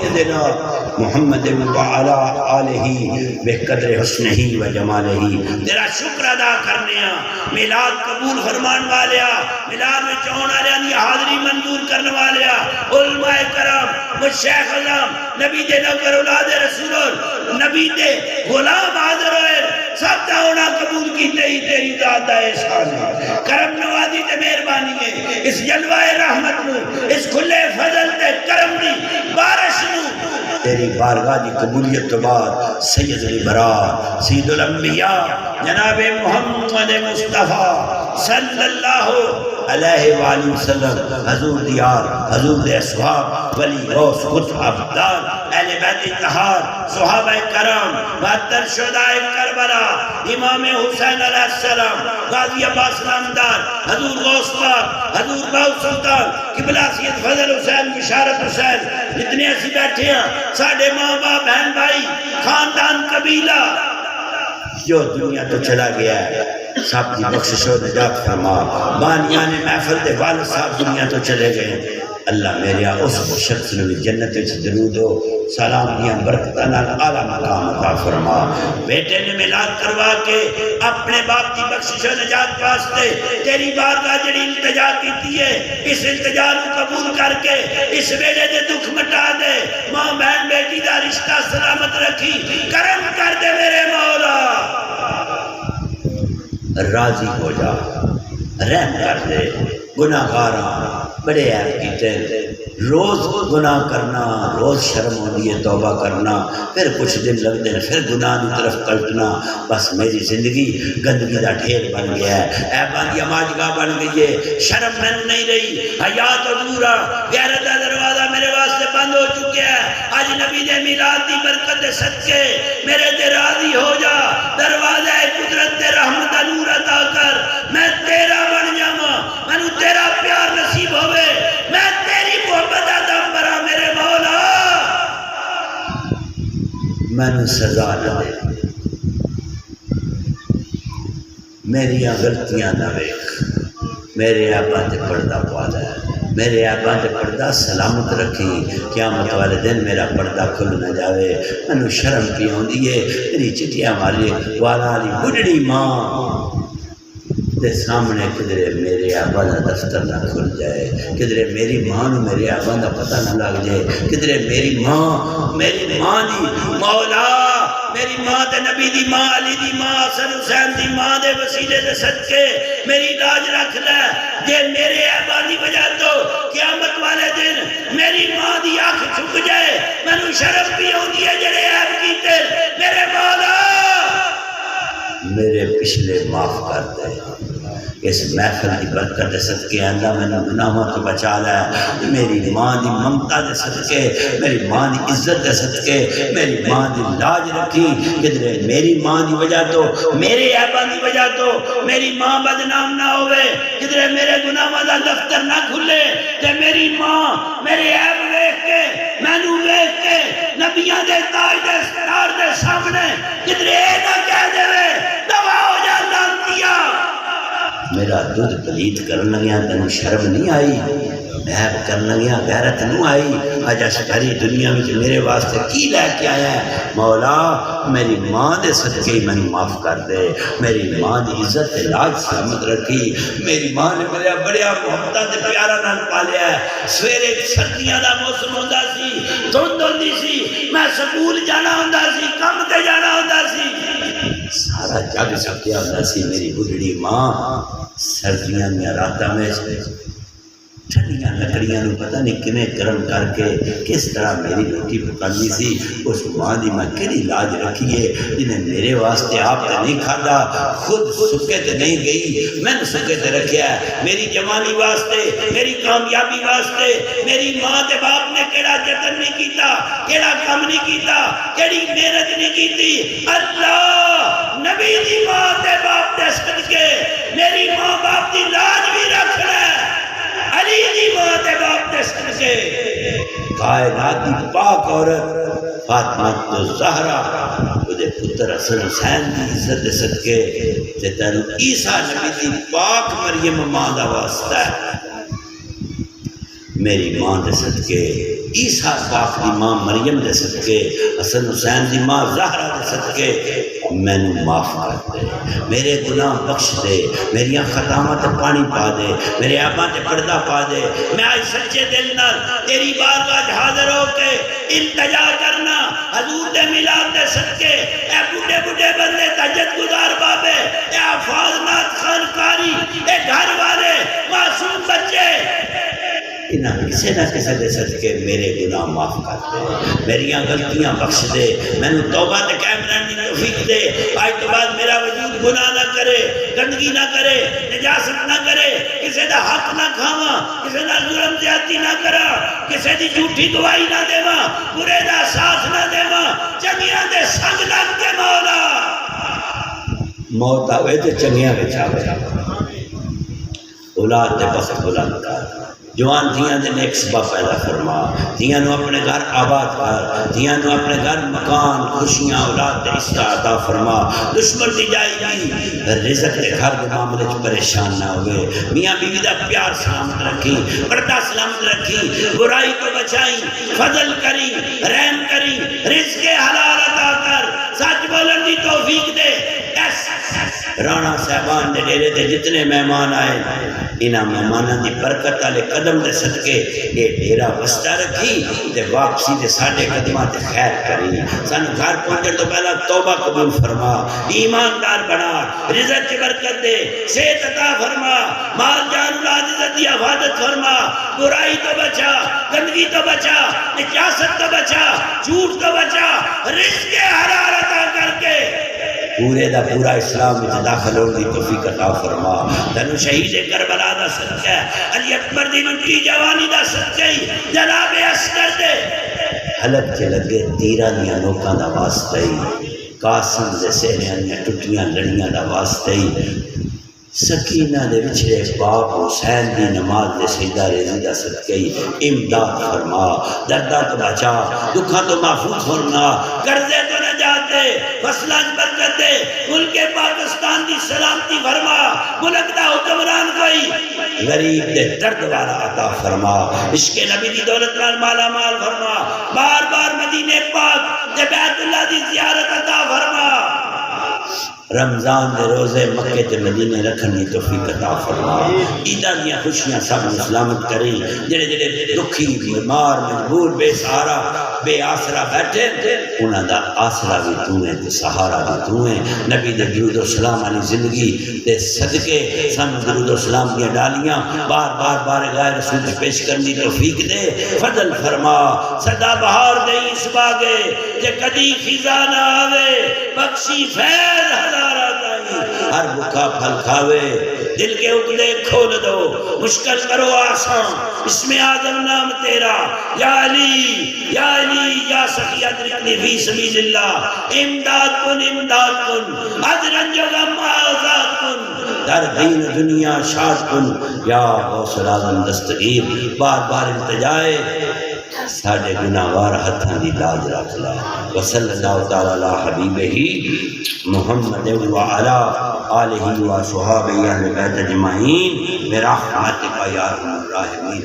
سیدنا محمد وعلی آلہ بقدر حسنہ و جمالہ، تیرا شکر ادا کرنے میلاد قبول فرمان والیا، میلاد میں چون آلیاں دی حاضری منظور کرنے والیا، علماء کرام، مشیخ اعظم، نبی دے نوکر اولاد رسول، نبی دے غلام حاضر ہوئے، سب دعونا قبول کیتے ہی تیری ذات احسان ہے، کرم نوازی تے مہربانی ہے، اس جلوہ رحمت نو، اس کھلے فضل تے کرم دی بارش نو، تیری بارگاہ دی قبولیت تو بعد سید البرار سید الانبیاء جناب محمد مصطفیٰ صلی اللہ علیہ وآلہ وسلم، حضور دیار، حضور دے اصحاب، ولی غوث قطب ابدال، اہل بیت اطہار، صحابہ کرام، 72 شہدائے کربلا، امام حسین علیہ السلام، غازی عباس نامدار، حضور غوث پاک، حضور باؤ سلطان، قبلہ سید فضل حسین، بشارت حسین، جتنے ایسی بیٹھے ہیں، ساڑھے ماں باپ، بہن بھائی، خاندان، قبیلہ، جو دنیا تو چلا گیا ہے، سب کی بخشش و نجات فرما، بانیان محفل دے والد صاحب دنیا تو چلے گئے، اللہ میرے اس شخص نے جنت سے درود ہو، سلام دیا برکتاں اعلیٰ مقام عطا فرما، بیٹے نے میلاد کروا کے اپنے باپ کی بخشش و نجات واسطے تیری بارگاہ جڑی التجا کیتی ہے، اس التجا کو قبول کر کے اس بیڑے دے دکھ مٹا دے، ماں بہن بیٹی دا رشتہ سلامت رکھی، کرم کر دے میرے مولا، راضی ہو جا، رحم کر دے، گناہگاراں بڑے عیب کیتے، روز گناہ کرنا، روز شرم ہوندی ہے توبہ کرنا، پھر کچھ دن لگ دیں، پھر گناہ کی طرف پلٹنا، بس میری زندگی گندگی دا ڈھیر بن گیا ہے، عیباں دی ماجگاہ بن گئی ہے، شرم میں نہیں رہی، حیات ادھورا، غیرت دا دروازہ میرے واسطے بند ہو چکے ہیں، آج نبی دے میلاد دی برکت دے صدقے میرے تے راضی ہو جا، دروازہ قدرت دے رحمت دا نور عطا کر، میں تیرا بن جاواں، مینوں تیرا پیار نصیب ہوئے، میں تیری محبت عطا کرا میرے مولا، مینوں سزا نہ دے، میری غلطیاں نہ ویکھ، میرے آباں تے پردہ پا دے، میرے آباں تے پردہ سلامت رکھی، قیامت والے دن میرا پردہ کھل نہ جاوے، مینوں شرم پی ہوندی ہے، میری چٹیاں والی والا والی بڑھڑی ماں دے سامنے کدھرے میرے آبا دا دفتر نہ کھل جائے، کدھرے میری ماں نو میرے آبا دا پتہ نہ لگ جائے، کدھرے میری ماں دی مولا، میری ماں تے نبی دی ماں، علی دی ماں، حسن حسین دی ماں دے وسیلے دے صدقے میری لاج رکھ لے، جے میرے آبا دی وجہ تو قیامت والے دن میری ماں دی آنکھ چھپ جائے، مینوں شرم بھی ہوندی ہے جڑے عیب کیتے، میرے مولا میرے پچھلے معاف کر دے، اس محفل کی برکت دے صدقے اللہ میں نے گناہوں تو بچا لے، میری ماں دی ممتا دے صدقے، میری ماں دی عزت دے صدقے، میری ماں دی لاج رکھی، کدھرے میری ماں دی وجہ تو، میرے عیباں دی وجہ تو میری ماں بدنام نہ ہوئے، کدھرے میرے گناہوں دا دفتر نہ کھلے، کہ میری ماں میرے عیب ویکھ کے، مینوں ویکھ کے نبیاں دے تاج دے ستار دے سامنے کدھرے نہ کہہ دے دوا ہو جا لانتیا، میرا دودھ پلیت کرن لگیا تینوں شرم نہیں آئی، عیب کرن لگیا غیرت نہیں آئی، آج اشکاری دنیا میں میرے واسطے کی لے کے آیا ہے، مولا میری ماں دے صدقے میں معاف کر دے، میری ماں دی عزت لاج سلامت رکھی، میری ماں نے میرا بڑیا محبتہ دے پیارا نال پالیا ہے، سویرے سردیاں دا موسم ہوندا سی، دھند ہوندی سی، میں سکول جانا ہوندا سی، کم تے جانا ہوندا سی، سارا جگ سکیا ہوندا سی، میری بڑھڑی ماں سردیاں میں راتاں میں ٹھنڈیاں لکڑیاں نو پتہ نہیں کنے گرم کر کے کس طرح میری روٹی پکاندی سی، اس ماں دی میں کیڑی لاج رکھی ہے، جنہیں میرے واسطے آپ تے نہیں کھادا، خود سکے تے نہیں گئی، میں نے سکے تے رکھیا ہے، میری جوانی واسطے، میری کامیابی واسطے، میری ماں تے باپ نے کیڑا جتن نہیں کیتا، کیڑا کام نہیں کیتا، کیڑی محنت نہیں کیتی، اللہ نبی دی ماں تے باپ تے صدقے میری ماں باپ دی لاج بھی رکھ لے، علی دی ماں تے باپ تے صدقے کائنات دی پاک عورت فاطمہ الزہرا دے پتر حسن حسین دی عزت دے صدقے تے تینوں عیسیٰ نبی دی پاک مریم ماں دا واسطہ ہے، میری ماں دے صدقے، عیسیٰ پاک دی ماں مریم دے صدقے، حسن حسین دی ماں زہرا دے صدقے مینوں معاف کر دے، میرے گناہ بخش دے، میریاں خطاواں تے پانی پا دے، میرے آباں تے پردہ پا دے۔ میں آج سچے دل نال تیری بارگاہ حاضر ہو کے التجا کرنا حضور دے میلاد دے صدقے، اے بڑھے بڑھے بندے تہجد گزار بابے، اے حفاظ نات خانقاری، اے گھر والے معصوم بچے، انہاں کسے نہ کسے دے صدقے میرے گناہ معاف کر دے، میریاں غلطیاں بخش دے، میں نے توبہ تے قائم رہنے کی توفیق دے۔ آج تو بعد میرا وجود گناہ نہ کرے، گندگی نہ کرے، نجاست نہ کرے، کسے دا حق نہ کھاواں، کسے دا ظلم زیادتی نہ کرا، کسے دی جھوٹی گواہی نہ دیواں، برے دا ساتھ نہ دیواں، چنگیاں دے سنگ لگ کے مولا موت آوے تے چنگیاں وچ آوے، اولاد دے بخت بلند کر، جوان دھیاں دے نیک سبب پیدا فرما، دھیاں نو اپنے گھر آباد کر، دھیاں نو اپنے گھر مکان خوشیاں اولاد دے عزت عطا فرما، دشمن دی جائی دی رزق دے گھر دے معاملے چ پریشان نہ ہوئے، میاں بیوی دا پیار سلامت رکھی، پردہ سلامت رکھی، برائی کو بچائی، فضل کری، رحم کری، رزق حلال عطا کر، سچ بولن دی توفیق دے۔ رانا صاحبان دے ڈیرے دے جتنے مہمان آئے انہاں مہماناں دی برکت والے قدم دے صدقے اے ڈیرا وسطا رکھی تے واپسی دے ساڈے قدماں تے خیر کری، سانو گھر پہنچن تو پہلا توبہ قبول فرما، ایماندار بنا، رزق کی برکت دے، صحت عطا فرما، مال جان اولاد عزت دی حفاظت فرما، برائی تو بچا، گندگی تو بچا، نجاست تو بچا، جھوٹ تو بچا، رزق حلال عطا کر کے پورے دا پورا اسلام میں داخل ہونے کی توفیق عطا فرما، تینو شہید کربلا دا صدقہ ہے، علی اکبر دی لٹی جوانی دا صدقہ ہی جناب عسکر دے حلق کے لگے تیرہ دیا لوکاں دا واسطہ ہی، قاسم دے سہریاں دیا ٹوٹیاں لڑیاں دا واسطہ ہی، سکینہ دے وچھڑے باپ حسین دی نماز دے سجدہ ریزی دا صدقہ ہی امداد فرما، دردہ تو بچا، دکھا تو محفوظ فرما، قرضے تو نجات دے، فصلہ برکت دے، ملک پاکستان دی سلامتی فرما، ملک دا حکمران کوئی غریب دے درد والا عطا فرما، عشق نبی دی دولت نال مالا مال فرما، بار بار مدینے پاک دے بیت اللہ دی زیارت عطا فرما، رمضان دے روزے مکے تے مدینے رکھن دی توفیق عطا فرما، عیداں دیاں خوشیاں سب سلامت کریں، جڑے جڑے دکھی بیمار مجبور بے سہارا بے آسرا بیٹھے انہاں دا آسرا بھی تو ہے تے سہارا بھی تو ہے، نبی دے درود و سلام علی زندگی دے صدقے سن درود و سلام دیاں ڈالیاں بار بار بارگاہ رسول پیش کرنی توفیق دے، فضل فرما، صدا بہار دے اس باغے کہ کدی خزاں نہ آوے، بخشی فیض ہزارہ تائی، ہر بکھا پھل کھاوے، دل کے اگلے کھول دو، مشکل کرو آسان، اسم آدم نام تیرا، یا علی یا سخی ادرکنی فی سبیل اللہ، امداد کن، ادرنج و غم آزاد کن، در دین دنیا شاد کن، یا غوث العظم دستگیر، بار بار التجائے ساڑھے گناہوار ہتھاں دی لاج رکھ لے، وصلی اللہ تعالی علی حبیبہ محمد وعلی آلہ و صحابہ اہل بیت اجمعین برحمتک یا ارحم الراحمین۔